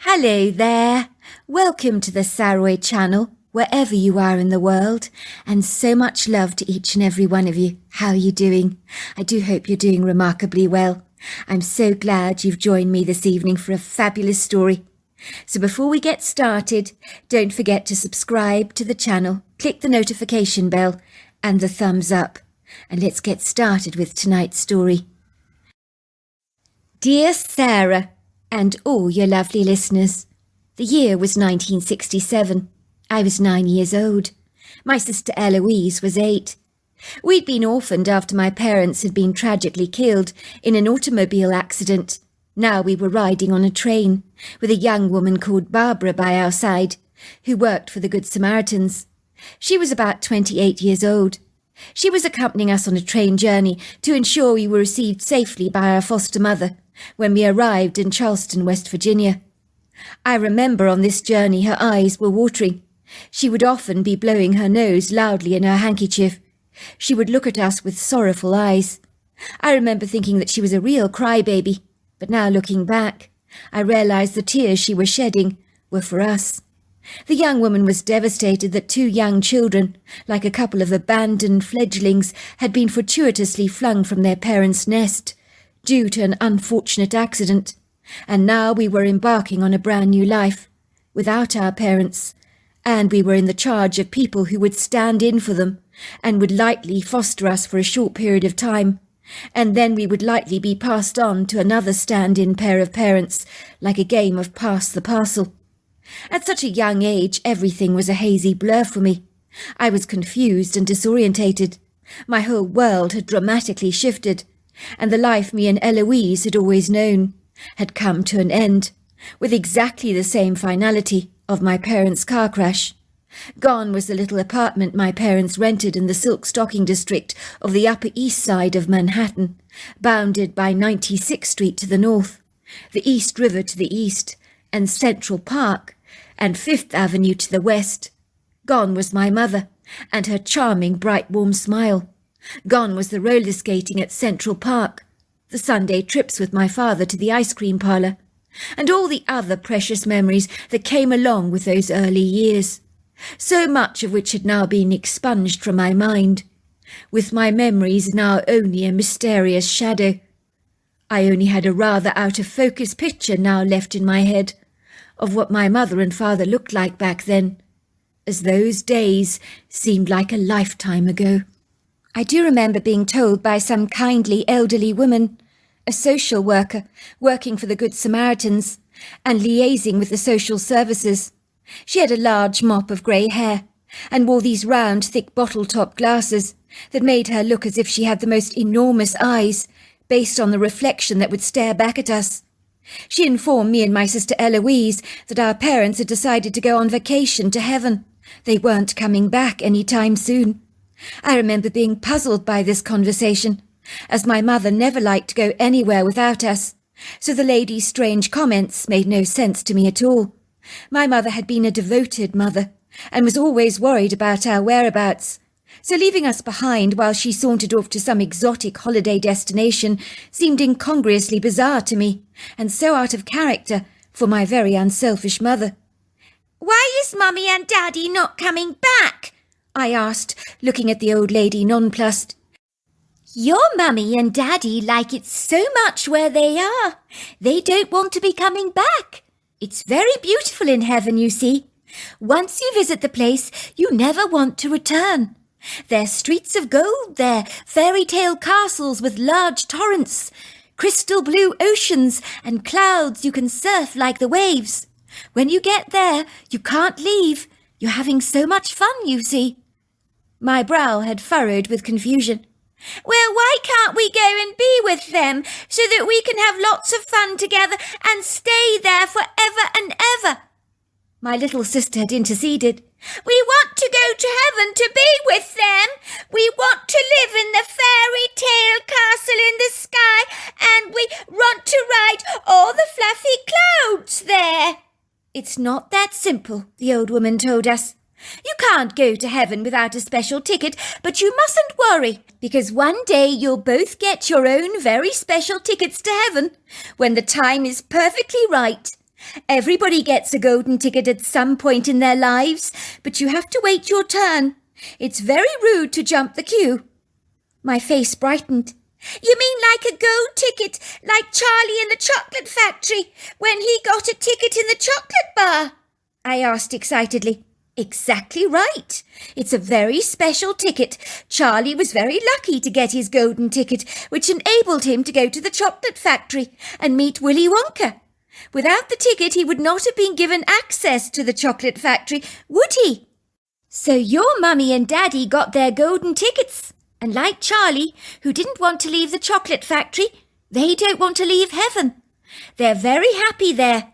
Hello there. Welcome to the Saroy channel, wherever you are in the world, and so much love to each and every one of you. How are you doing? I do hope you're doing remarkably well. I'm so glad you've joined me this evening for a fabulous story. So before we get started, don't forget to subscribe to the channel, click the notification bell and the thumbs up. And let's get started with tonight's story. Dear Sarah, and all your lovely listeners, the year was 1967. I was 9 years old. My sister Eloise was 8. We'd been orphaned after my parents had been tragically killed in an automobile accident. Now we were riding on a train with a young woman called Barbara by our side, who worked for the Good Samaritans. She was about 28 years old. She was accompanying us on a train journey to ensure we were received safely by our foster mother when we arrived in Charleston, West Virginia. I remember on this journey her eyes were watering. She would often be blowing her nose loudly in her handkerchief. She would look at us with sorrowful eyes. I remember thinking that she was a real crybaby, but now looking back, I realized the tears she was shedding were for us. The young woman was devastated that 2 young children, like a couple of abandoned fledglings, had been fortuitously flung from their parents' nest due to an unfortunate accident, and now we were embarking on a brand new life without our parents, and we were in the charge of people who would stand in for them and would likely foster us for a short period of time, and then we would likely be passed on to another stand-in pair of parents, like a game of pass the parcel. At such a young age, everything was a hazy blur for me. I was confused and disorientated. My whole world had dramatically shifted, and the life me and Eloise had always known had come to an end, with exactly the same finality of my parents' car crash. Gone was the little apartment my parents rented in the silk stocking district of the Upper East Side of Manhattan, bounded by 96th Street to the north, the East River to the east, and Central Park and 5th Avenue to the west. Gone was my mother and her charming, bright, warm smile. Gone was the roller skating at Central Park, the Sunday trips with my father to the ice cream parlour, and all the other precious memories that came along with those early years, so much of which had now been expunged from my mind, with my memories now only a mysterious shadow. I only had a rather out-of-focus picture now left in my head of what my mother and father looked like back then, as those days seemed like a lifetime ago. I do remember being told by some kindly elderly woman, a social worker working for the Good Samaritans and liaising with the social services. She had a large mop of grey hair and wore these round, thick bottle-top glasses that made her look as if she had the most enormous eyes based on the reflection that would stare back at us. She informed me and my sister Eloise that our parents had decided to go on vacation to heaven. They weren't coming back any time soon. I remember being puzzled by this conversation, as my mother never liked to go anywhere without us, so the lady's strange comments made no sense to me at all. My mother had been a devoted mother, and was always worried about our whereabouts, so leaving us behind while she sauntered off to some exotic holiday destination seemed incongruously bizarre to me, and so out of character for my very unselfish mother. "Why is Mummy and Daddy not coming back?" I asked, looking at the old lady nonplussed. "Your Mummy and Daddy like it so much where they are. They don't want to be coming back. It's very beautiful in heaven, you see. Once you visit the place, you never want to return. There's streets of gold there, fairy tale castles with large torrents, crystal blue oceans and clouds you can surf like the waves. When you get there, you can't leave. You're having so much fun, you see." My brow had furrowed with confusion. "Well, why can't we go and be with them so that we can have lots of fun together and stay there forever and ever?" My little sister had interceded. "We want to go to heaven to be with them. We want to live in the fairy tale castle in the sky, and we want to ride all the fluffy clouds there." "It's not that simple," the old woman told us. "You can't go to heaven without a special ticket, but you mustn't worry, because one day you'll both get your own very special tickets to heaven when the time is perfectly right. Everybody gets a golden ticket at some point in their lives, but you have to wait your turn. It's very rude to jump the queue." My face brightened. "You mean like a gold ticket, like Charlie in the chocolate factory, when he got a ticket in the chocolate bar?" I asked excitedly. "Exactly right. It's a very special ticket. Charlie was very lucky to get his golden ticket, which enabled him to go to the chocolate factory and meet Willy Wonka. Without the ticket, he would not have been given access to the chocolate factory, would he? So your mummy and daddy got their golden tickets. And like Charlie, who didn't want to leave the chocolate factory, they don't want to leave heaven. They're very happy there.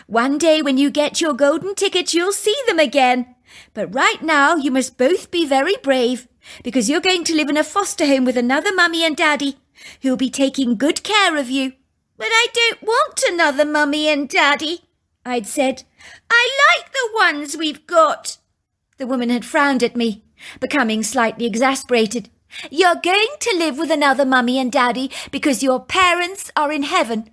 One day when you get your golden ticket, you'll see them again. But right now you must both be very brave, because you're going to live in a foster home with another mummy and daddy, who'll be taking good care of you." "But I don't want another mummy and daddy," I'd said. "I like the ones we've got." The woman had frowned at me, becoming slightly exasperated. "You're going to live with another mummy and daddy because your parents are in heaven.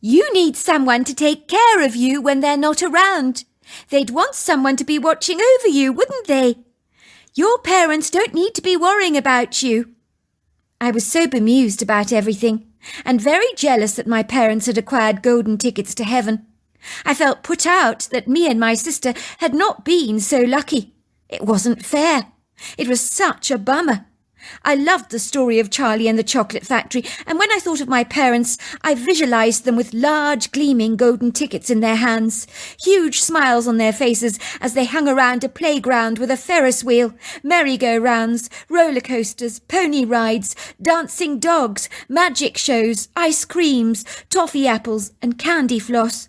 You need someone to take care of you when they're not around. They'd want someone to be watching over you, wouldn't they? Your parents don't need to be worrying about you." I was so bemused about everything, and very jealous that my parents had acquired golden tickets to heaven. I felt put out that me and my sister had not been so lucky. It wasn't fair. It was such a bummer. I loved the story of Charlie and the chocolate factory, and when I thought of my parents, I visualized them with large, gleaming golden tickets in their hands, huge smiles on their faces as they hung around a playground with a Ferris wheel, merry-go-rounds, roller coasters, pony rides, dancing dogs, magic shows, ice creams, toffee apples, and candy floss.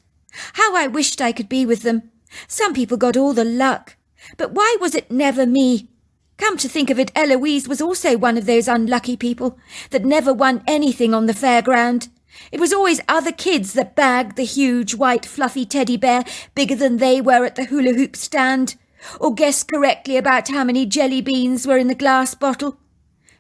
How I wished I could be with them. Some people got all the luck. But why was it never me? Come to think of it, Eloise was also one of those unlucky people that never won anything on the fairground. It was always other kids that bagged the huge, white, fluffy teddy bear bigger than they were at the hula hoop stand, or guessed correctly about how many jelly beans were in the glass bottle.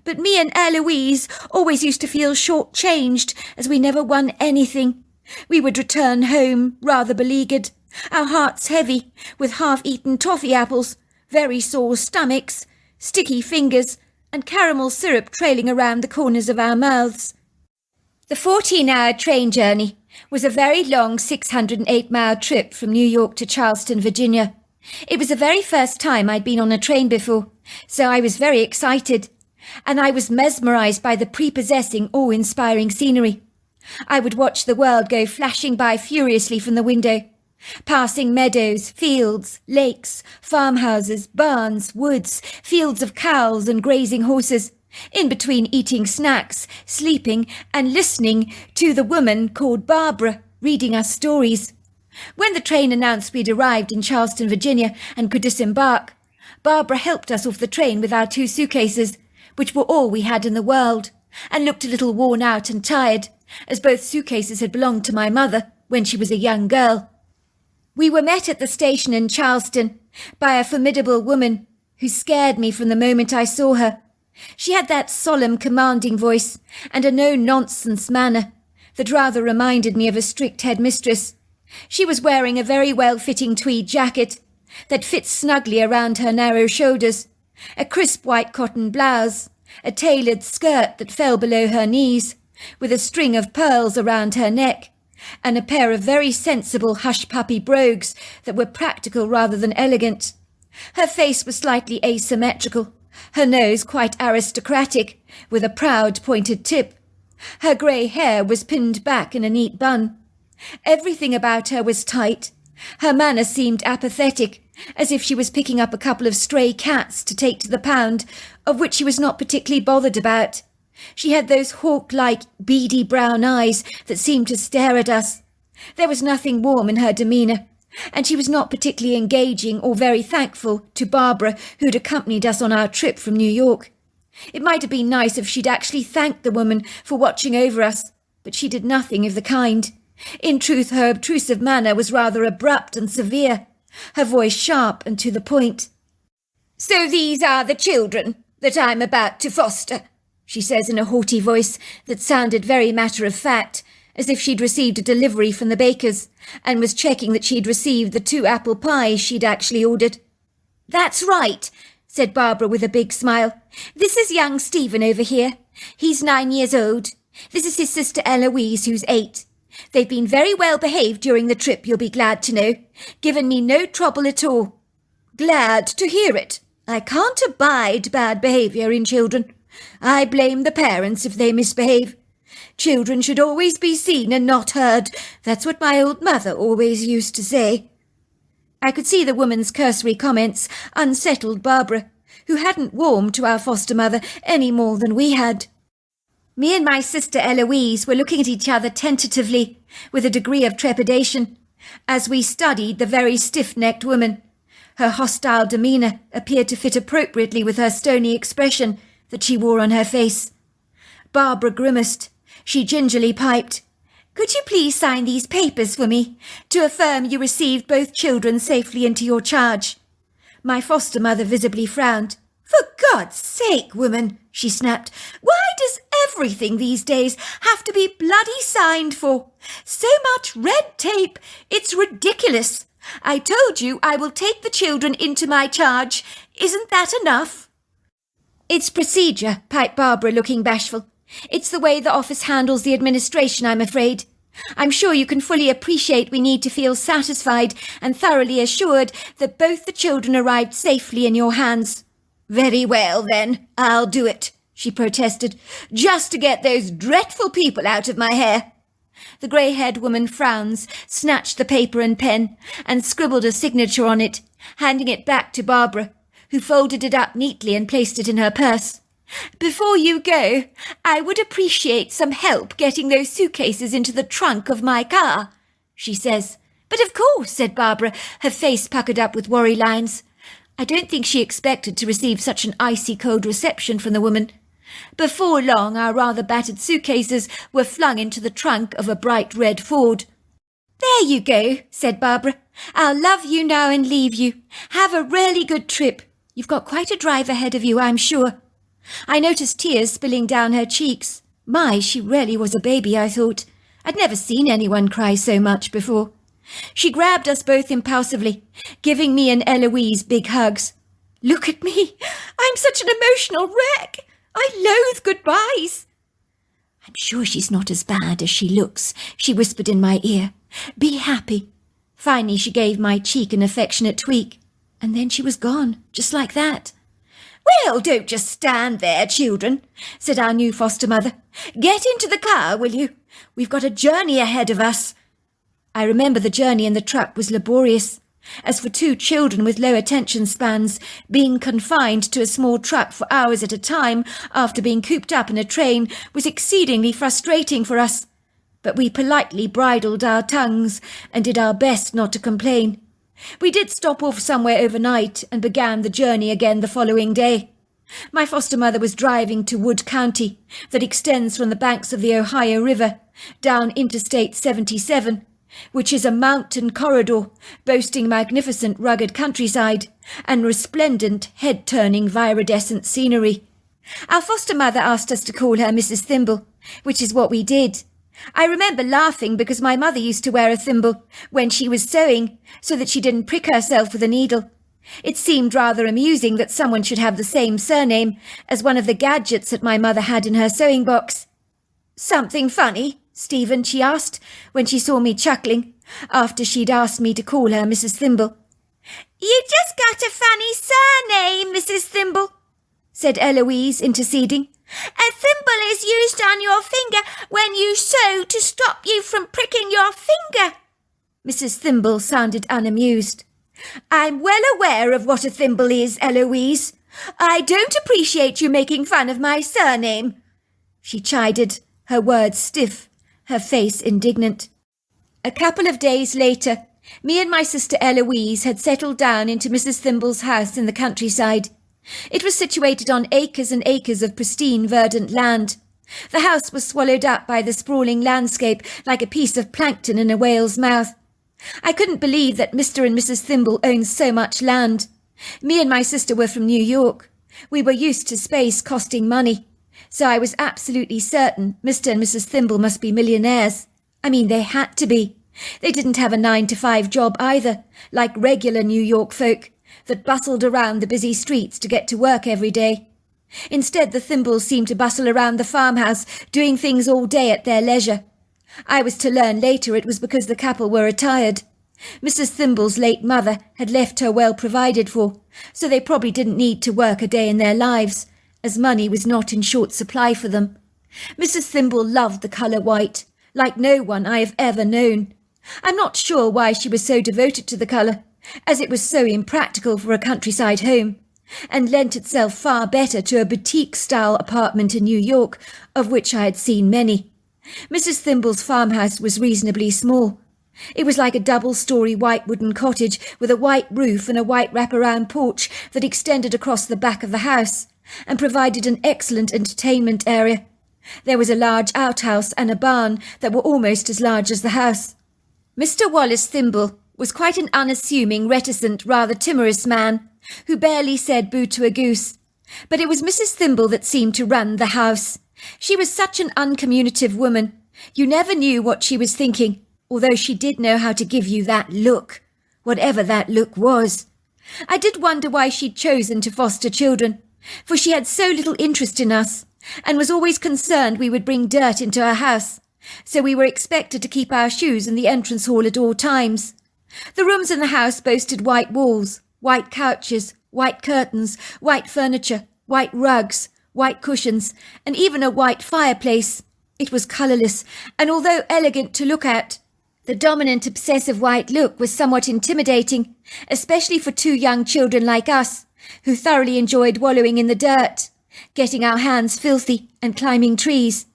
But me and Eloise always used to feel short-changed, as we never won anything. We would return home, rather beleaguered, our hearts heavy, with half-eaten toffee apples, very sore stomachs, sticky fingers, and caramel syrup trailing around the corners of our mouths. The 14-hour train journey was a very long 608-mile trip from New York to Charleston, Virginia. It was the very first time I'd been on a train before, so I was very excited, and I was mesmerized by the prepossessing, awe-inspiring scenery. I would watch the world go flashing by furiously from the window, passing meadows, fields, lakes, farmhouses, barns, woods, fields of cows and grazing horses, in between eating snacks, sleeping, and listening to the woman called Barbara reading us stories. When the train announced we'd arrived in Charleston, Virginia, and could disembark, Barbara helped us off the train with our 2 suitcases, which were all we had in the world, and looked a little worn out and tired, as both suitcases had belonged to my mother when she was a young girl. We were met at the station in Charleston by a formidable woman who scared me from the moment I saw her. She had that solemn, commanding voice and a no-nonsense manner that rather reminded me of a strict headmistress. She was wearing a very well-fitting tweed jacket that fit snugly around her narrow shoulders, a crisp white cotton blouse, a tailored skirt that fell below her knees, with a string of pearls around her neck, and a pair of very sensible hush-puppy brogues that were practical rather than elegant. Her face was slightly asymmetrical, her nose quite aristocratic, with a proud pointed tip. Her grey hair was pinned back in a neat bun. Everything about her was tight. Her manner seemed apathetic, as if she was picking up a couple of stray cats to take to the pound, of which she was not particularly bothered about. She had those hawk-like, beady brown eyes that seemed to stare at us. There was nothing warm in her demeanour, and she was not particularly engaging or very thankful to Barbara, who'd accompanied us on our trip from New York. It might have been nice if she'd actually thanked the woman for watching over us, but she did nothing of the kind. In truth, her obtrusive manner was rather abrupt and severe, her voice sharp and to the point. "So these are the children that I'm about to foster," she says in a haughty voice that sounded very matter-of-fact, as if she'd received a delivery from the baker's and was checking that she'd received the 2 apple pies she'd actually ordered. "That's right," said Barbara with a big smile. "This is young Stephen over here. He's 9 years old. This is his sister Eloise, who's 8. They've been very well behaved during the trip, you'll be glad to know. Given me no trouble at all." "Glad to hear it. I can't abide bad behaviour in children. I blame the parents if they misbehave. Children should always be seen and not heard. That's what my old mother always used to say." I could see the woman's cursory comments unsettled Barbara, who hadn't warmed to our foster mother any more than we had. Me and my sister Eloise were looking at each other tentatively, with a degree of trepidation, as we studied the very stiff-necked woman. Her hostile demeanour appeared to fit appropriately with her stony expression that she wore on her face. Barbara grimaced. She gingerly piped, "Could you please sign these papers for me, to affirm you received both children safely into your charge?" My foster mother visibly frowned. "For God's sake, woman," she snapped, "why does everything these days have to be bloody signed for? So much red tape. It's ridiculous. I told you I will take the children into my charge. Isn't that enough?" "It's procedure," piped Barbara, looking bashful. "It's the way the office handles the administration, I'm afraid. I'm sure you can fully appreciate we need to feel satisfied and thoroughly assured that both the children arrived safely in your hands." "Very well, then, I'll do it," she protested, "just to get those dreadful people out of my hair." The grey-haired woman frowns, snatched the paper and pen, and scribbled a signature on it, handing it back to Barbara, who folded it up neatly and placed it in her purse. "Before you go, I would appreciate some help getting those suitcases into the trunk of my car," she says. "But of course," said Barbara, her face puckered up with worry lines. I don't think she expected to receive such an icy-cold reception from the woman. Before long, our rather battered suitcases were flung into the trunk of a bright red Ford. "There you go," said Barbara. "I'll love you now and leave you. Have a really good trip. You've got quite a drive ahead of you, I'm sure." I noticed tears spilling down her cheeks. My, she really was a baby, I thought. I'd never seen anyone cry so much before. She grabbed us both impulsively, giving me and Eloise big hugs. "Look at me. I'm such an emotional wreck. I loathe goodbyes." "I'm sure she's not as bad as she looks," she whispered in my ear. "Be happy." Finally, she gave my cheek an affectionate tweak, and then she was gone, just like that. "Well, don't just stand there, children," said our new foster mother. "Get into the car, will you? We've got a journey ahead of us." I remember the journey in the truck was laborious. As for 2 children with low attention spans, being confined to a small truck for hours at a time after being cooped up in a train was exceedingly frustrating for us. But we politely bridled our tongues and did our best not to complain. We did stop off somewhere overnight and began the journey again the following day. My foster mother was driving to Wood County, that extends from the banks of the Ohio River down Interstate 77, which is a mountain corridor boasting magnificent rugged countryside and resplendent, head-turning, viridescent scenery. Our foster mother asked us to call her Mrs. Thimble, which is what we did. I remember laughing because my mother used to wear a thimble when she was sewing so that she didn't prick herself with a needle. It seemed rather amusing that someone should have the same surname as one of the gadgets that my mother had in her sewing box. "Something funny, Stephen?" she asked when she saw me chuckling, after she'd asked me to call her Mrs. Thimble. "You just got a funny surname, Mrs. Thimble," said Eloise, interceding. "A thimble is used on your finger when you sew to stop you from pricking your finger." Mrs. Thimble sounded unamused. "I'm well aware of what a thimble is, Eloise. I don't appreciate you making fun of my surname," she chided, her words stiff, her face indignant. A couple of days later, me and my sister Eloise had settled down into Mrs. Thimble's house in the countryside. It was situated on acres and acres of pristine verdant land. The house was swallowed up by the sprawling landscape like a piece of plankton in a whale's mouth. I couldn't believe that Mr. and Mrs. Thimble owned so much land. Me and my sister were from New York. We were used to space costing money, so I was absolutely certain Mr. and Mrs. Thimble must be millionaires. I mean, they had to be. They didn't have a 9-to-5 job either, like regular New York folk that bustled around the busy streets to get to work every day. Instead, the Thimbles seemed to bustle around the farmhouse, doing things all day at their leisure. I was to learn later it was because the couple were retired. Mrs. Thimble's late mother had left her well provided for, so they probably didn't need to work a day in their lives, as money was not in short supply for them. Mrs. Thimble loved the colour white, like no one I have ever known. I'm not sure why she was so devoted to the colour, as it was so impractical for a countryside home, and lent itself far better to a boutique-style apartment in New York, of which I had seen many. Mrs. Thimble's farmhouse was reasonably small. It was like a double-storey white wooden cottage with a white roof and a white wraparound porch that extended across the back of the house, and provided an excellent entertainment area. There was a large outhouse and a barn that were almost as large as the house. Mr. Wallace Thimble was quite an unassuming, reticent, rather timorous man, who barely said boo to a goose. But it was Mrs. Thimble that seemed to run the house. She was such an uncommunicative woman. You never knew what she was thinking, although she did know how to give you that look, whatever that look was. I did wonder why she'd chosen to foster children, for she had so little interest in us, and was always concerned we would bring dirt into her house, so we were expected to keep our shoes in the entrance hall at all times. The rooms in the house boasted white walls, white couches, white curtains, white furniture, white rugs, white cushions, and even a white fireplace. It was colourless, and although elegant to look at, the dominant obsessive white look was somewhat intimidating, especially for two young children like us, who thoroughly enjoyed wallowing in the dirt, getting our hands filthy, and climbing trees.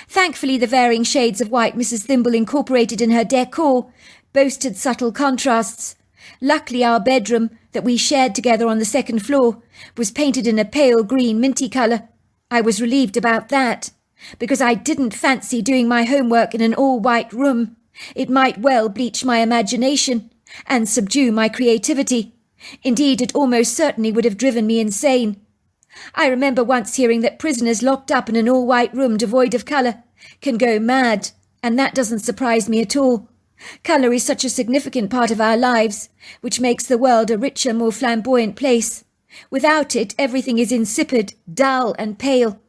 Thankfully, the varying shades of white Mrs. Thimble incorporated in her decor boasted subtle contrasts. Luckily, our bedroom, that we shared together on the second floor, was painted in a pale green minty colour. I was relieved about that, because I didn't fancy doing my homework in an all-white room. It might well bleach my imagination and subdue my creativity. Indeed, it almost certainly would have driven me insane. I remember once hearing that prisoners locked up in an all-white room devoid of colour can go mad, and that doesn't surprise me at all. Colour is such a significant part of our lives, which makes the world a richer, more flamboyant place. Without it, everything is insipid, dull, and pale.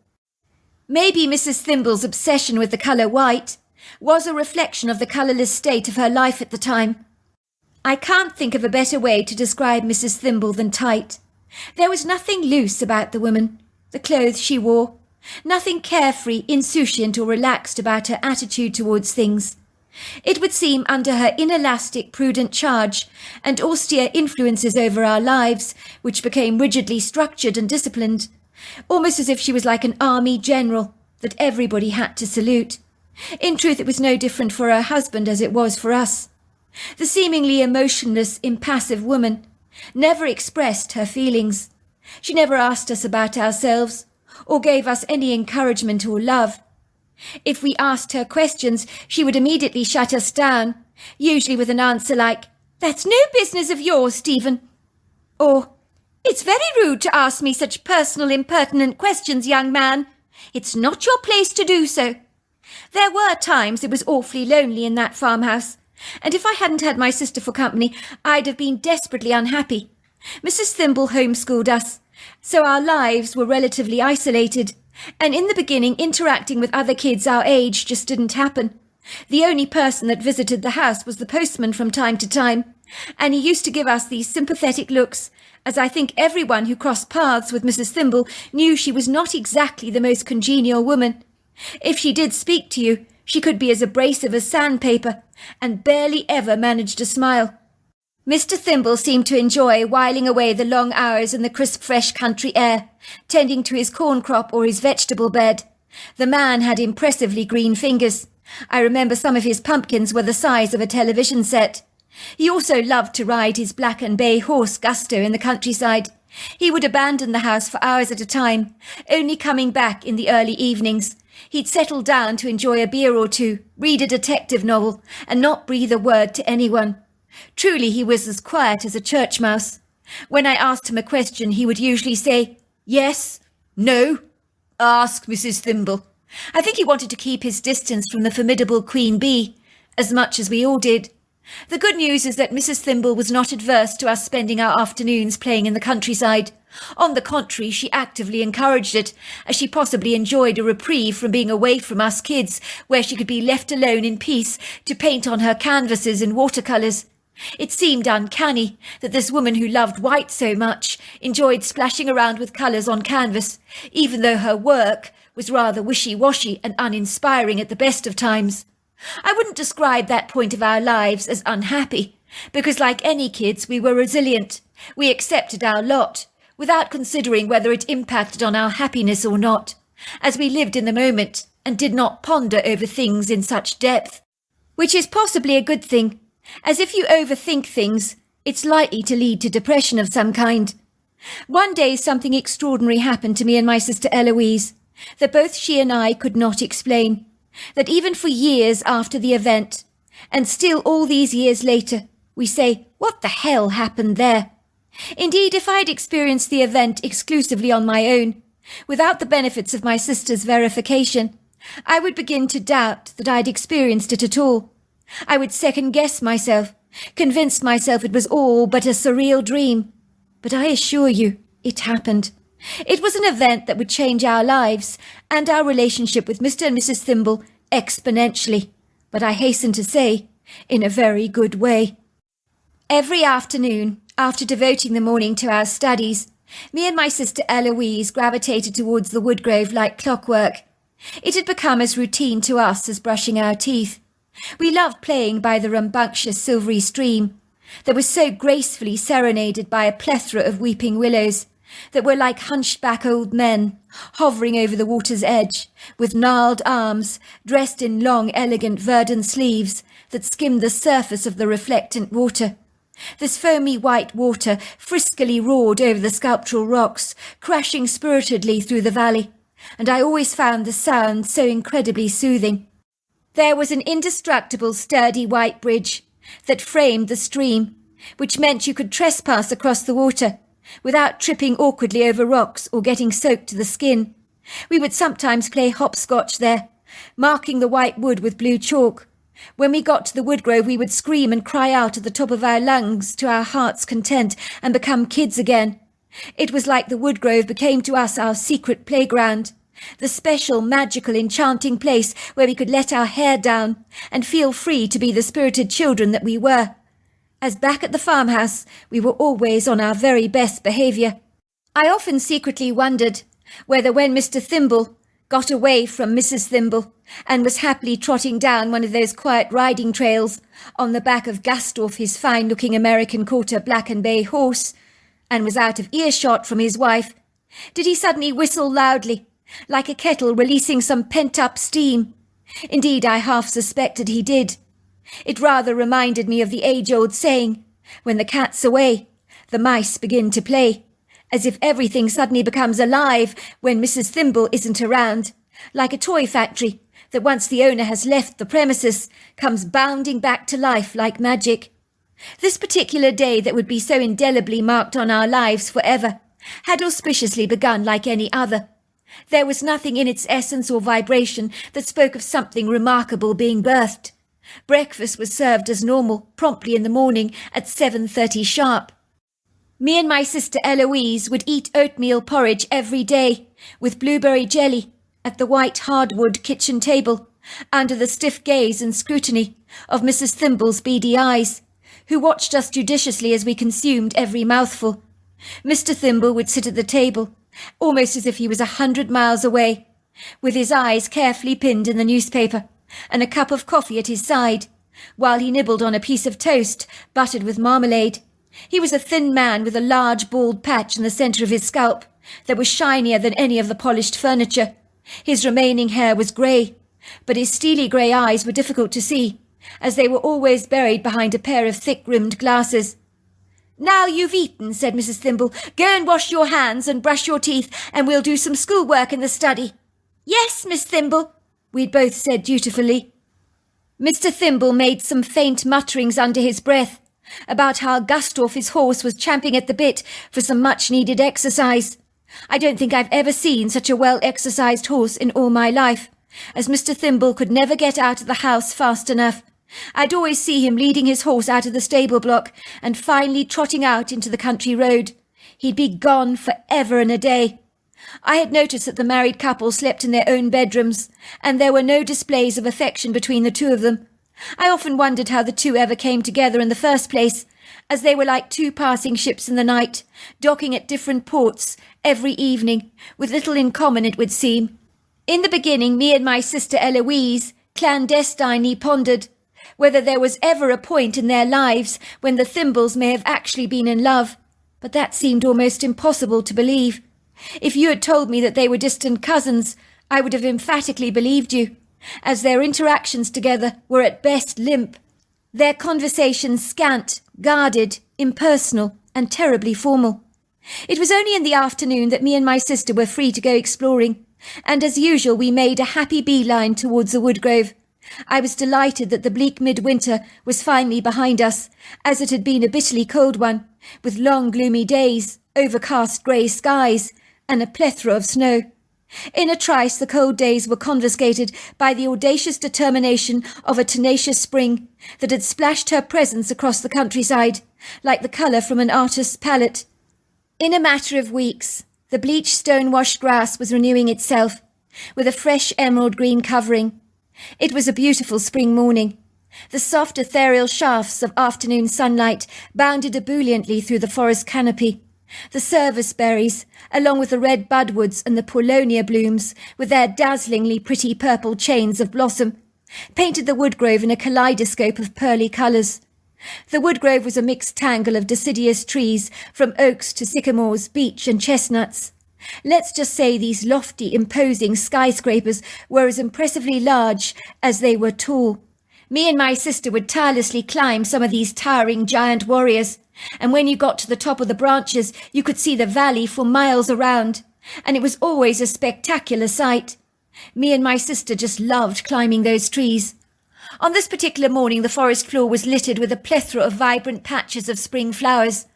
Maybe Mrs. Thimble's obsession with the colour white was a reflection of the colourless state of her life at the time. I can't think of a better way to describe Mrs. Thimble than tight. There was nothing loose about the woman, the clothes she wore, nothing carefree, insouciant, or relaxed about her attitude towards things. It would seem under her inelastic, prudent charge and austere influences over our lives, which became rigidly structured and disciplined, almost as if she was like an army general that everybody had to salute. In truth, it was no different for her husband as it was for us. The seemingly emotionless, impassive woman never expressed her feelings. She never asked us about ourselves, or gave us any encouragement or love. If we asked her questions, she would immediately shut us down, usually with an answer like, "That's no business of yours, Stephen," or, "It's very rude to ask me such personal, impertinent questions, young man. It's not your place to do so." There were times it was awfully lonely in that farmhouse, and if I hadn't had my sister for company, I'd have been desperately unhappy. Mrs. Thimble homeschooled us, so our lives were relatively isolated, and in the beginning interacting with other kids our age just didn't happen. The only person that visited the house was the postman from time to time, and he used to give us these sympathetic looks, as I think everyone who crossed paths with Mrs. Thimble knew she was not exactly the most congenial woman. If she did speak to you, she could be as abrasive as sandpaper, and barely ever managed a smile. Mr. Thimble seemed to enjoy whiling away the long hours in the crisp, fresh country air, tending to his corn crop or his vegetable bed. The man had impressively green fingers. I remember some of his pumpkins were the size of a television set. He also loved to ride his black and bay horse Gusto in the countryside. He would abandon the house for hours at a time, only coming back in the early evenings. He'd settle down to enjoy a beer or two, read a detective novel, and not breathe a word to anyone. Truly, he was as quiet as a church mouse. When I asked him a question, he would usually say, "Yes, no, ask Mrs. Thimble." I think he wanted to keep his distance from the formidable Queen Bee, as much as we all did. The good news is that Mrs. Thimble was not adverse to us spending our afternoons playing in the countryside. On the contrary, she actively encouraged it, as she possibly enjoyed a reprieve from being away from us kids, where she could be left alone in peace to paint on her canvases and watercolours. It seemed uncanny that this woman who loved white so much enjoyed splashing around with colours on canvas, even though her work was rather wishy-washy and uninspiring at the best of times. I wouldn't describe that point of our lives as unhappy, because like any kids we were resilient. We accepted our lot, without considering whether it impacted on our happiness or not, as we lived in the moment and did not ponder over things in such depth. Which is possibly a good thing, as if you overthink things, it's likely to lead to depression of some kind. One day something extraordinary happened to me and my sister Eloise, that both she and I could not explain, that even for years after the event, and still all these years later, we say, what the hell happened there? Indeed, if I had experienced the event exclusively on my own, without the benefits of my sister's verification, I would begin to doubt that I'd experienced it at all. I would second-guess myself, convinced myself it was all but a surreal dream. But I assure you, it happened. It was an event that would change our lives and our relationship with Mr. and Mrs. Thimble exponentially, but I hasten to say, in a very good way. Every afternoon, after devoting the morning to our studies, me and my sister Eloise gravitated towards the woodgrove like clockwork. It had become as routine to us as brushing our teeth. We loved playing by the rambunctious silvery stream that was so gracefully serenaded by a plethora of weeping willows that were like hunchback old men hovering over the water's edge, with gnarled arms dressed in long, elegant verdant sleeves that skimmed the surface of the reflectant water. This foamy white water friskily roared over the sculptural rocks, crashing spiritedly through the valley, and I always found the sound so incredibly soothing. There was an indestructible, sturdy white bridge that framed the stream, which meant you could trespass across the water without tripping awkwardly over rocks or getting soaked to the skin. We would sometimes play hopscotch there, marking the white wood with blue chalk. When we got to the woodgrove, we would scream and cry out at the top of our lungs to our heart's content and become kids again. It was like the woodgrove became to us our secret playground, the special, magical, enchanting place where we could let our hair down and feel free to be the spirited children that we were. As back at the farmhouse, we were always on our very best behaviour. I often secretly wondered whether when Mr. Thimble got away from Mrs. Thimble and was happily trotting down one of those quiet riding trails on the back of Gastorf, his fine-looking American quarter black and bay horse, and was out of earshot from his wife, did he suddenly whistle loudly, like a kettle releasing some pent-up steam? Indeed, I half suspected he did. It rather reminded me of the age-old saying, when the cat's away, the mice begin to play, as if everything suddenly becomes alive when Mrs. Thimble isn't around, like a toy factory that once the owner has left the premises comes bounding back to life like magic. This particular day that would be so indelibly marked on our lives forever had auspiciously begun like any other. There was nothing in its essence or vibration that spoke of something remarkable being birthed. Breakfast was served as normal, promptly in the morning at 7:30 sharp. Me and my sister Eloise would eat oatmeal porridge every day, with blueberry jelly, at the white hardwood kitchen table, under the stiff gaze and scrutiny of Mrs. Thimble's beady eyes, who watched us judiciously as we consumed every mouthful. Mr. Thimble would sit at the table, almost as if he was 100 miles away, with his eyes carefully pinned in the newspaper, and a cup of coffee at his side, while he nibbled on a piece of toast buttered with marmalade. He was a thin man with a large bald patch in the centre of his scalp that was shinier than any of the polished furniture. His remaining hair was grey, but his steely grey eyes were difficult to see, as they were always buried behind a pair of thick-rimmed glasses. "Now you've eaten," said Mrs. Thimble, "go and wash your hands and brush your teeth, and we'll do some schoolwork in the study." "Yes, Miss Thimble," we'd both said dutifully. Mr. Thimble made some faint mutterings under his breath about how Gastorf, his horse, was champing at the bit for some much-needed exercise. I don't think I've ever seen such a well-exercised horse in all my life, as Mr. Thimble could never get out of the house fast enough, I'd always see him leading his horse out of the stable block and finally trotting out into the country road. He'd be gone for ever and a day. I had noticed that the married couple slept in their own bedrooms, and there were no displays of affection between the two of them. I often wondered how the two ever came together in the first place, as they were like two passing ships in the night, docking at different ports every evening, with little in common, it would seem. In the beginning, me and my sister Eloise clandestinely pondered whether there was ever a point in their lives when the Thimbles may have actually been in love, but that seemed almost impossible to believe. If you had told me that they were distant cousins, I would have emphatically believed you, as their interactions together were at best limp, their conversations scant, guarded, impersonal, and terribly formal. It was only in the afternoon that me and my sister were free to go exploring, and as usual we made a happy beeline towards the woodgrove. I was delighted that the bleak midwinter was finally behind us, as it had been a bitterly cold one, with long gloomy days, overcast grey skies, and a plethora of snow. In a trice the cold days were confiscated by the audacious determination of a tenacious spring that had splashed her presence across the countryside, like the colour from an artist's palette. In a matter of weeks, the bleached stone-washed grass was renewing itself, with a fresh emerald-green covering. It was a beautiful spring morning. The soft ethereal shafts of afternoon sunlight bounded ebulliently through the forest canopy. The service berries, along with the red budwoods and the paulownia blooms, with their dazzlingly pretty purple chains of blossom, painted the woodgrove in a kaleidoscope of pearly colours. The woodgrove was a mixed tangle of deciduous trees, from oaks to sycamores, beech and chestnuts. Let's just say these lofty, imposing skyscrapers were as impressively large as they were tall. Me and my sister would tirelessly climb some of these towering giant warriors, and when you got to the top of the branches you could see the valley for miles around, and it was always a spectacular sight. Me and my sister just loved climbing those trees. On this particular morning the forest floor was littered with a plethora of vibrant patches of spring flowers.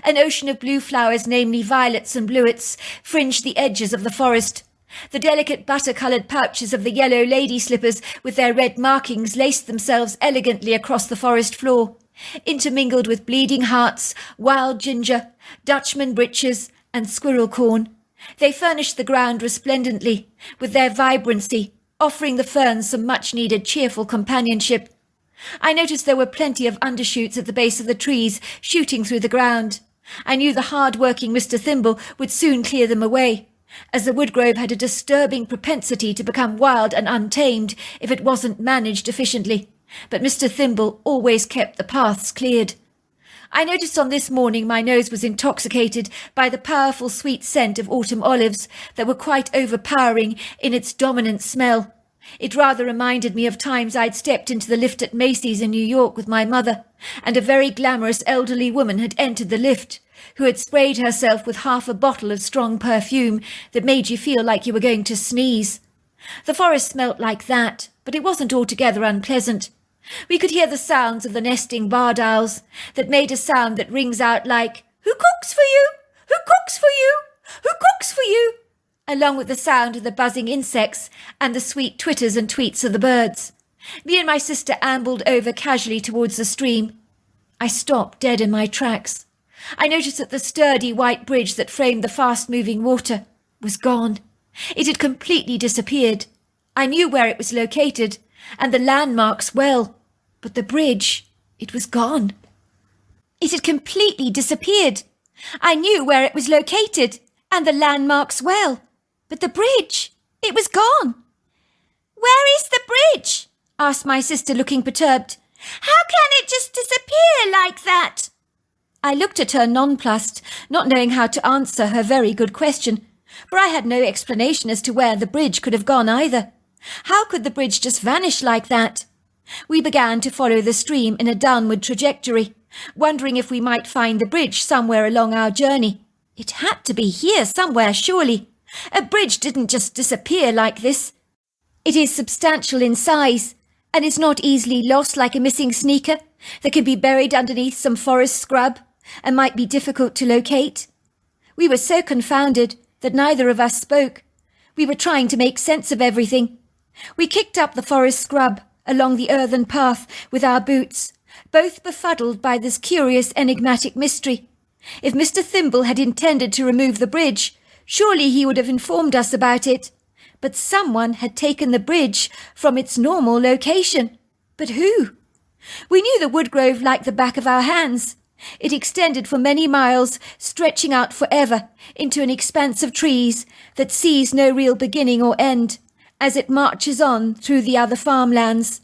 An ocean of blue flowers, namely violets and bluets, fringed the edges of the forest. The delicate butter-coloured pouches of the yellow lady slippers with their red markings laced themselves elegantly across the forest floor, intermingled with bleeding hearts, wild ginger, Dutchman breeches, and squirrel corn. They furnished the ground resplendently, with their vibrancy, offering the ferns some much-needed cheerful companionship. I noticed there were plenty of undershoots at the base of the trees, shooting through the ground. I knew the hard-working Mr. Thimble would soon clear them away, as the woodgrove had a disturbing propensity to become wild and untamed if it wasn't managed efficiently, but Mr. Thimble always kept the paths cleared. I noticed on this morning my nose was intoxicated by the powerful sweet scent of autumn olives that were quite overpowering in its dominant smell. It rather reminded me of times I'd stepped into the lift at Macy's in New York with my mother, and a very glamorous elderly woman had entered the lift, who had sprayed herself with half a bottle of strong perfume that made you feel like you were going to sneeze. The forest smelt like that, but it wasn't altogether unpleasant. We could hear the sounds of the nesting barred owls that made a sound that rings out like, "Who cooks for you? Who cooks for you? Who cooks for you?" along with the sound of the buzzing insects and the sweet twitters and tweets of the birds. Me and my sister ambled over casually towards the stream. I stopped dead in my tracks. I noticed that the sturdy white bridge that framed the fast-moving water was gone. It had completely disappeared. I knew where it was located, and the landmarks well, but the bridge, it was gone. It had completely disappeared. I knew where it was located, and the landmarks well, but the bridge, it was gone. "Where is the bridge?" asked my sister, looking perturbed. "How can it just disappear like that?" I looked at her nonplussed, not knowing how to answer her very good question, for I had no explanation as to where the bridge could have gone either. How could the bridge just vanish like that? We began to follow the stream in a downward trajectory, wondering if we might find the bridge somewhere along our journey. It had to be here somewhere, surely. A bridge didn't just disappear like this. It is substantial in size, and is not easily lost like a missing sneaker that can be buried underneath some forest scrub and might be difficult to locate. We were so confounded that neither of us spoke. We were trying to make sense of everything. We kicked up the forest scrub, along the earthen path with our boots, both befuddled by this curious enigmatic mystery. If Mr. Thimble had intended to remove the bridge, surely he would have informed us about it. But someone had taken the bridge from its normal location. But who? We knew the woodgrove like the back of our hands. It extended for many miles, stretching out forever into an expanse of trees that sees no real beginning or end, as it marches on through the other farmlands.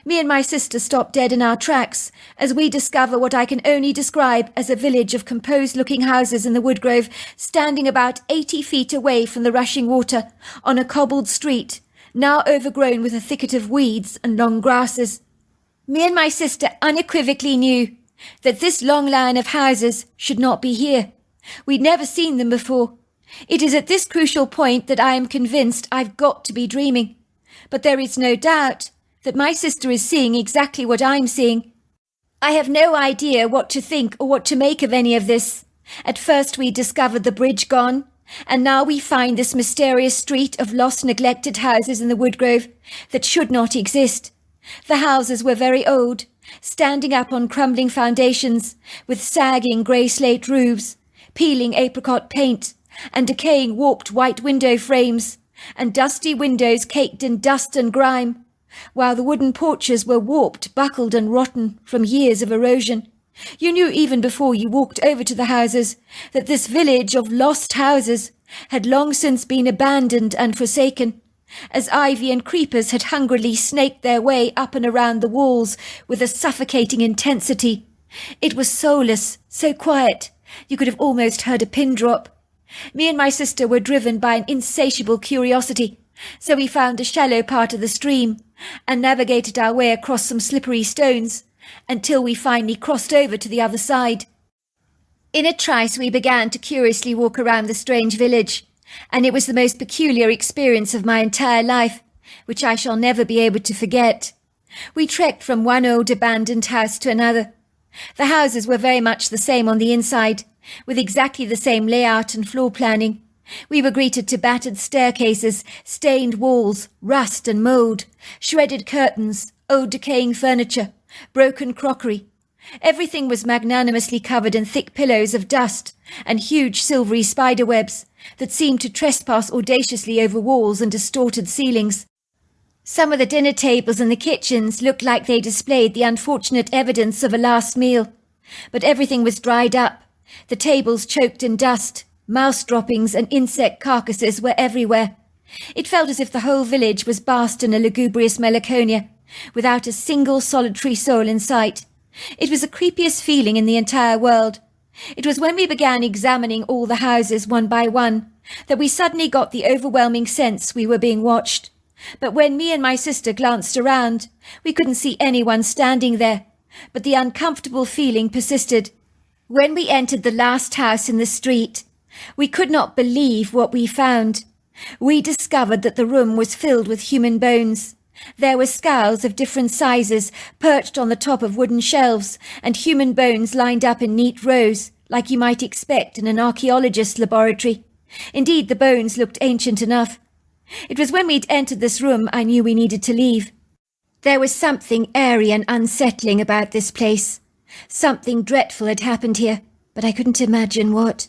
Me and my sister stop dead in our tracks as we discover what I can only describe as a village of composed-looking houses in the woodgrove, standing about 80 feet away from the rushing water on a cobbled street, now overgrown with a thicket of weeds and long grasses. Me and my sister unequivocally knew that this long line of houses should not be here. We'd never seen them before. It is at this crucial point that I am convinced I've got to be dreaming. But there is no doubt that my sister is seeing exactly what I'm seeing. I have no idea what to think or what to make of any of this. At first we discovered the bridge gone, and now we find this mysterious street of lost, neglected houses in the woodgrove that should not exist. The houses were very old, standing up on crumbling foundations, with sagging grey slate roofs, peeling apricot paint, and decaying warped white window frames, and dusty windows caked in dust and grime, while the wooden porches were warped, buckled and rotten from years of erosion. You knew even before you walked over to the houses that this village of lost houses had long since been abandoned and forsaken, as ivy and creepers had hungrily snaked their way up and around the walls with a suffocating intensity. It was soulless, so quiet, you could have almost heard a pin drop. Me and my sister were driven by an insatiable curiosity, so we found a shallow part of the stream and navigated our way across some slippery stones until we finally crossed over to the other side. In a trice we began to curiously walk around the strange village, and it was the most peculiar experience of my entire life, which I shall never be able to forget. We trekked from one old abandoned house to another. The houses were very much the same on the inside, with exactly the same layout and floor planning. We were greeted to battered staircases, stained walls, rust and mould, shredded curtains, old decaying furniture, broken crockery. Everything was magnanimously covered in thick pillows of dust and huge silvery spider webs that seemed to trespass audaciously over walls and distorted ceilings. Some of the dinner tables in the kitchens looked like they displayed the unfortunate evidence of a last meal, but everything was dried up, the tables choked in dust, mouse droppings and insect carcasses were everywhere. It felt as if the whole village was bathed in a lugubrious melancholia, without a single solitary soul in sight. It was the creepiest feeling in the entire world. It was when we began examining all the houses one by one that we suddenly got the overwhelming sense we were being watched. But when me and my sister glanced around, we couldn't see anyone standing there, but the uncomfortable feeling persisted. When we entered the last house in the street, we could not believe what we found. We discovered that the room was filled with human bones. There were skulls of different sizes perched on the top of wooden shelves, and human bones lined up in neat rows, like you might expect in an archaeologist's laboratory. Indeed, the bones looked ancient enough. It was when we'd entered this room I knew we needed to leave. There was something airy and unsettling about this place. Something dreadful had happened here, but I couldn't imagine what.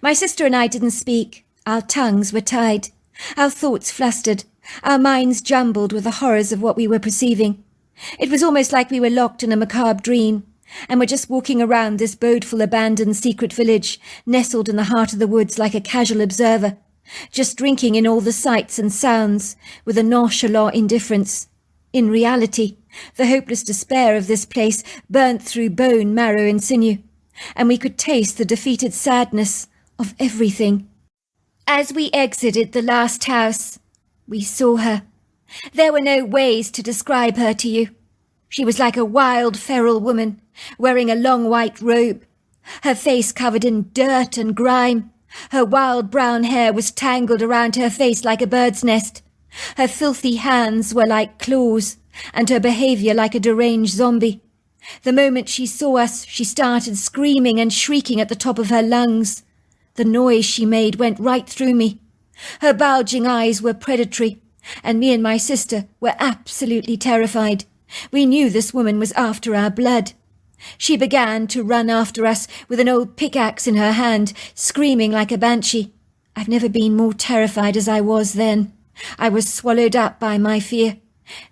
My sister and I didn't speak. Our tongues were tied, our thoughts flustered, our minds jumbled with the horrors of what we were perceiving. It was almost like we were locked in a macabre dream, and were just walking around this bodeful abandoned secret village, nestled in the heart of the woods like a casual observer, just drinking in all the sights and sounds with a nonchalant indifference. In reality, the hopeless despair of this place burnt through bone, marrow and sinew, and we could taste the defeated sadness of everything. As we exited the last house, we saw her. There were no ways to describe her to you. She was like a wild, feral woman, wearing a long white robe, her face covered in dirt and grime. Her wild brown hair was tangled around her face like a bird's nest. Her filthy hands were like claws, and her behaviour like a deranged zombie. The moment she saw us, she started screaming and shrieking at the top of her lungs. The noise she made went right through me. Her bulging eyes were predatory, and me and my sister were absolutely terrified. We knew this woman was after our blood. She began to run after us with an old pickaxe in her hand, screaming like a banshee. I've never been more terrified as I was then. I was swallowed up by my fear.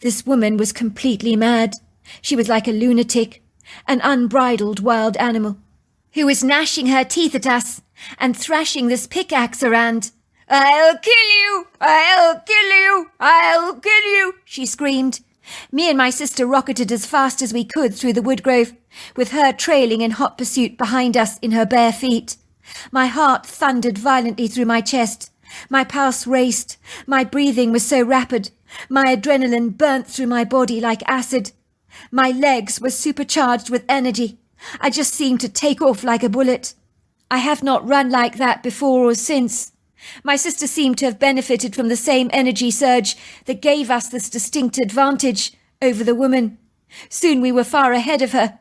This woman was completely mad. She was like a lunatic, an unbridled wild animal, who was gnashing her teeth at us and thrashing this pickaxe around. "I'll kill you! I'll kill you! I'll kill you!" she screamed. Me and my sister rocketed as fast as we could through the woodgrove, with her trailing in hot pursuit behind us in her bare feet. My heart thundered violently through my chest. My pulse raced. My breathing was so rapid. My adrenaline burnt through my body like acid. My legs were supercharged with energy. I just seemed to take off like a bullet. I have not run like that before or since. My sister seemed to have benefited from the same energy surge that gave us this distinct advantage over the woman. Soon we were far ahead of her.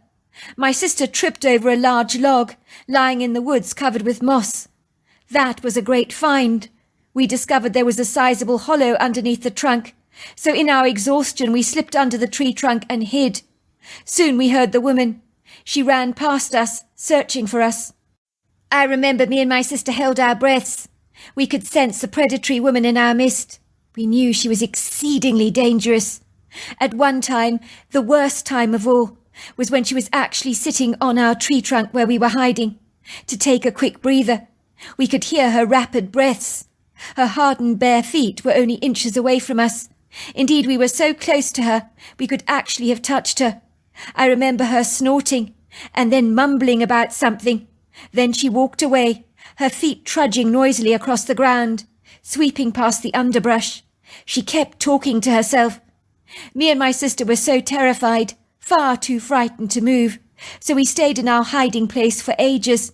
My sister tripped over a large log lying in the woods covered with moss. That was a great find. We discovered there was a sizable hollow underneath the trunk, so in our exhaustion we slipped under the tree trunk and hid. Soon we heard the woman. She ran past us, searching for us. I remember me and my sister held our breaths. We could sense the predatory woman in our midst. We knew she was exceedingly dangerous. At one time, the worst time of all, was when she was actually sitting on our tree trunk where we were hiding. To take a quick breather, we could hear her rapid breaths. Her hardened bare feet were only inches away from us. Indeed, we were so close to her, we could actually have touched her. I remember her snorting, and then mumbling about something. Then she walked away, her feet trudging noisily across the ground, sweeping past the underbrush. She kept talking to herself. Me and my sister were so terrified, far too frightened to move, so we stayed in our hiding place for ages.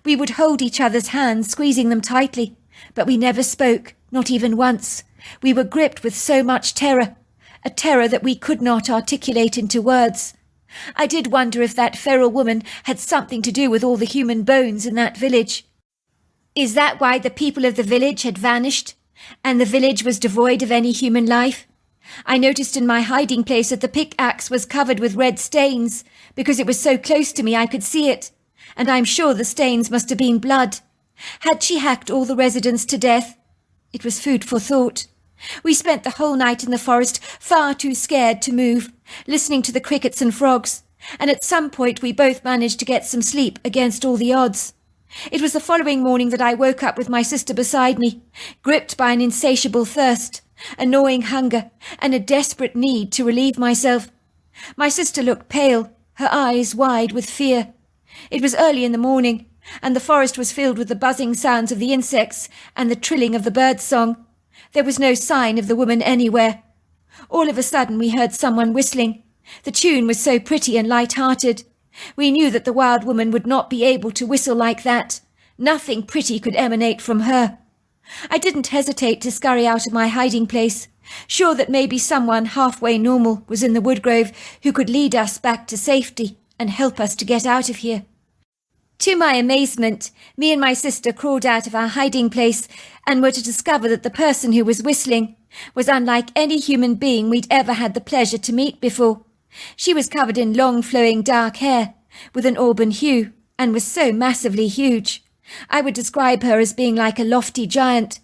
We would hold each other's hands, squeezing them tightly, but we never spoke, not even once. We were gripped with so much terror, a terror that we could not articulate into words. I did wonder if that feral woman had something to do with all the human bones in that village. Is that why the people of the village had vanished, and the village was devoid of any human life? I noticed in my hiding place that the pickaxe was covered with red stains, because it was so close to me I could see it, and I'm sure the stains must have been blood. Had she hacked all the residents to death? It was food for thought. We spent the whole night in the forest, far too scared to move, listening to the crickets and frogs, and at some point we both managed to get some sleep against all the odds. It was the following morning that I woke up with my sister beside me, gripped by an insatiable thirst, a gnawing hunger, and a desperate need to relieve myself. My sister looked pale, her eyes wide with fear. It was early in the morning, and the forest was filled with the buzzing sounds of the insects and the trilling of the birds' song. There was no sign of the woman anywhere. All of a sudden we heard someone whistling. The tune was so pretty and light-hearted. We knew that the wild woman would not be able to whistle like that. Nothing pretty could emanate from her. I didn't hesitate to scurry out of my hiding place, sure that maybe someone halfway normal was in the woodgrove who could lead us back to safety and help us to get out of here. To my amazement, me and my sister crawled out of our hiding place and were to discover that the person who was whistling was unlike any human being we'd ever had the pleasure to meet before. She was covered in long flowing dark hair with an auburn hue and was so massively huge. I would describe her as being like a lofty giant.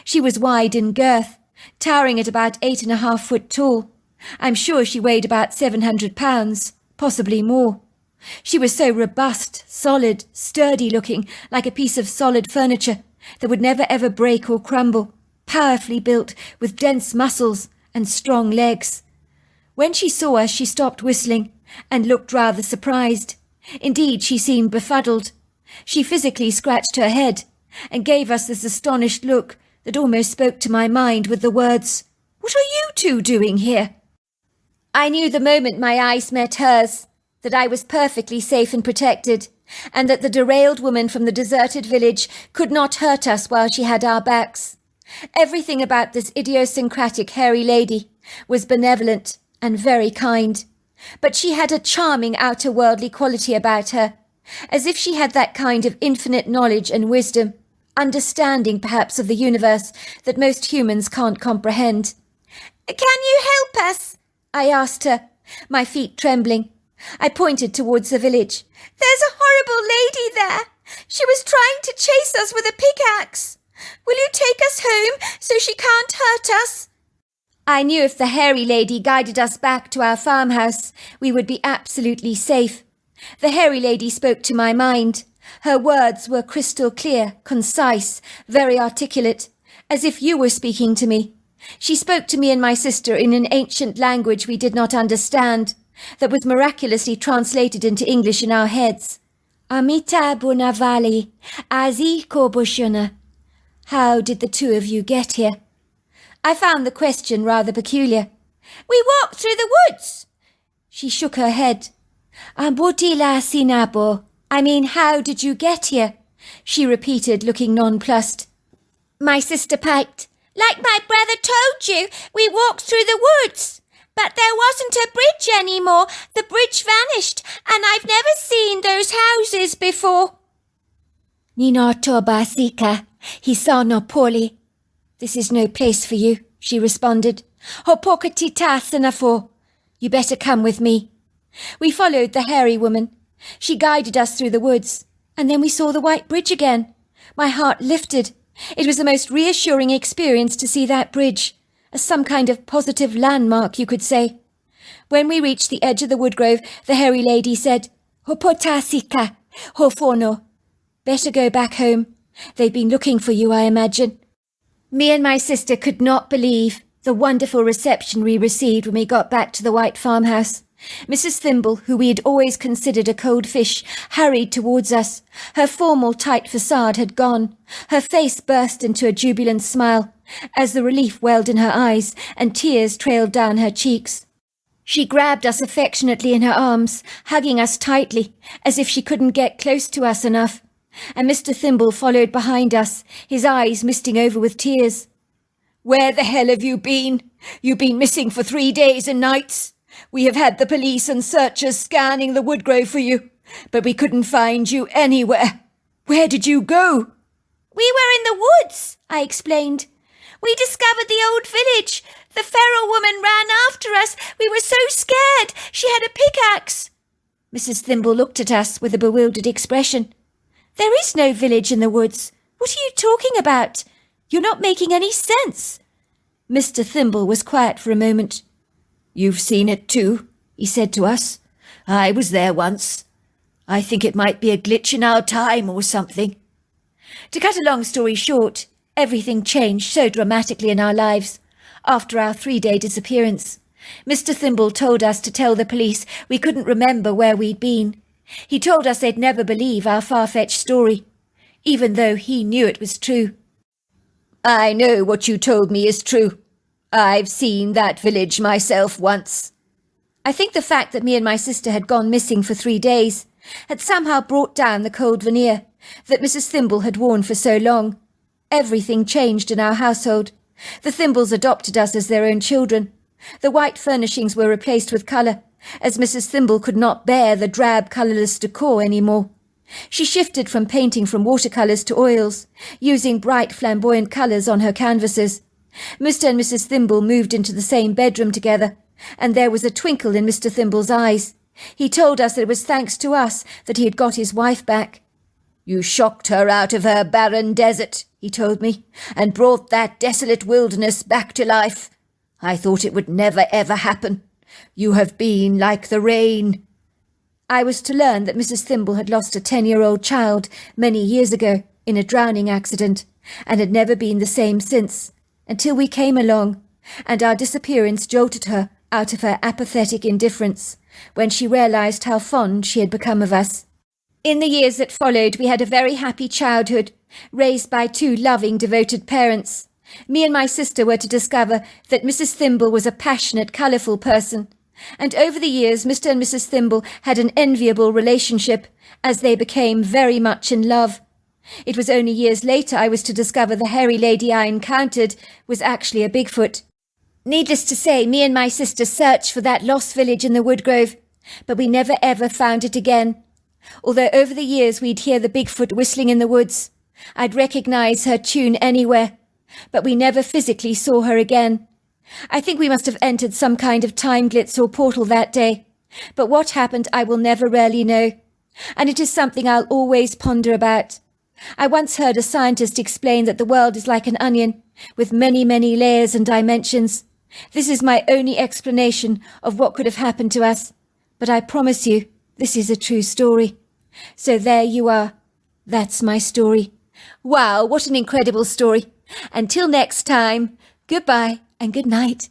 She was wide in girth, towering at about 8.5 foot tall. I'm sure she weighed about 700 pounds, possibly more. She was so robust, solid, sturdy-looking, like a piece of solid furniture that would never ever break or crumble, powerfully built with dense muscles and strong legs. When she saw us, she stopped whistling and looked rather surprised. Indeed, she seemed befuddled. She physically scratched her head and gave us this astonished look that almost spoke to my mind with the words, "What are you two doing here?" I knew the moment my eyes met hers that I was perfectly safe and protected, and that the derailed woman from the deserted village could not hurt us while she had our backs. Everything about this idiosyncratic hairy lady was benevolent and very kind, but she had a charming outer-worldly quality about her, as if she had that kind of infinite knowledge and wisdom, understanding perhaps of the universe that most humans can't comprehend. Can you help us? I asked her, my feet trembling. I pointed towards the village. There's a horrible lady there. She was trying to chase us with a pickaxe. Will you take us home so she can't hurt us? I knew if the hairy lady guided us back to our farmhouse, we would be absolutely safe. The hairy lady spoke to my mind. Her words were crystal clear, concise, very articulate, as if you were speaking to me. She spoke to me and my sister in an ancient language we did not understand, that was miraculously translated into English in our heads. Amita Bunavali, Azi Kobushuna. How did the two of you get here? I found the question rather peculiar. We walked through the woods. She shook her head. Ambotila Sinabo. How did you get here? She repeated, looking nonplussed. My sister piped. Like my brother told you, we walked through the woods. But there wasn't a bridge anymore. The bridge vanished, and I've never seen those houses before. Ninoto Basika, Hisano Poli. This is no place for you, she responded. Hopokatita Sanafo. You better come with me. We followed the hairy woman. She guided us through the woods, and then we saw the white bridge again. My heart lifted. It was the most reassuring experience to see that bridge, as some kind of positive landmark, you could say. When we reached the edge of the woodgrove, the hairy lady said, Hopotasika, Hofono. Better go back home. They've been looking for you, I imagine. Me and my sister could not believe the wonderful reception we received when we got back to the white farmhouse. Mrs. Thimble, who we had always considered a cold fish, hurried towards us. Her formal, tight facade had gone. Her face burst into a jubilant smile, as the relief welled in her eyes and tears trailed down her cheeks. She grabbed us affectionately in her arms, hugging us tightly, as if she couldn't get close to us enough. And Mr. Thimble followed behind us, his eyes misting over with tears. Where the hell have you been? You've been missing for 3 days and nights. We have had the police and searchers scanning the woodgrove for you, but we couldn't find you anywhere. Where did you go? We were in the woods, I explained. We discovered the old village. The feral woman ran after us. We were so scared. She had a pickaxe. Mrs. Thimble looked at us with a bewildered expression. There is no village in the woods. What are you talking about? You're not making any sense. Mr. Thimble was quiet for a moment. You've seen it too, he said to us. I was there once. I think it might be a glitch in our time or something. To cut a long story short, everything changed so dramatically in our lives after our 3-day disappearance. Mr. Thimble told us to tell the police we couldn't remember where we'd been. He told us they'd never believe our far-fetched story, even though he knew it was true. I know what you told me is true. I've seen that village myself once. I think the fact that me and my sister had gone missing for 3 days had somehow brought down the cold veneer that Mrs. Thimble had worn for so long. Everything changed in our household. The Thimbles adopted us as their own children. The white furnishings were replaced with colour, as Mrs. Thimble could not bear the drab, colourless decor any more. She shifted from painting from watercolours to oils, using bright, flamboyant colours on her canvases. Mr. and Mrs. Thimble moved into the same bedroom together, and there was a twinkle in Mr. Thimble's eyes. He told us that it was thanks to us that he had got his wife back. You shocked her out of her barren desert, he told me, and brought that desolate wilderness back to life. I thought it would never ever happen. You have been like the rain. I was to learn that Mrs. Thimble had lost a 10-year-old child many years ago in a drowning accident, and had never been the same since, until we came along, and our disappearance jolted her out of her apathetic indifference, when she realised how fond she had become of us. In the years that followed, we had a very happy childhood, raised by 2 loving, devoted parents. Me and my sister were to discover that Mrs. Thimble was a passionate, colourful person, and over the years Mr. and Mrs. Thimble had an enviable relationship, as they became very much in love. It was only years later I was to discover the hairy lady I encountered was actually a Bigfoot. Needless to say, me and my sister searched for that lost village in the woodgrove, but we never ever found it again. Although over the years we'd hear the Bigfoot whistling in the woods, I'd recognise her tune anywhere, but we never physically saw her again. I think we must have entered some kind of time glitch or portal that day. But what happened I will never really know. And it is something I'll always ponder about. I once heard a scientist explain that the world is like an onion, with many, many layers and dimensions. This is my only explanation of what could have happened to us. But I promise you, this is a true story. So there you are. That's my story. Wow, what an incredible story. Until next time, goodbye and good night.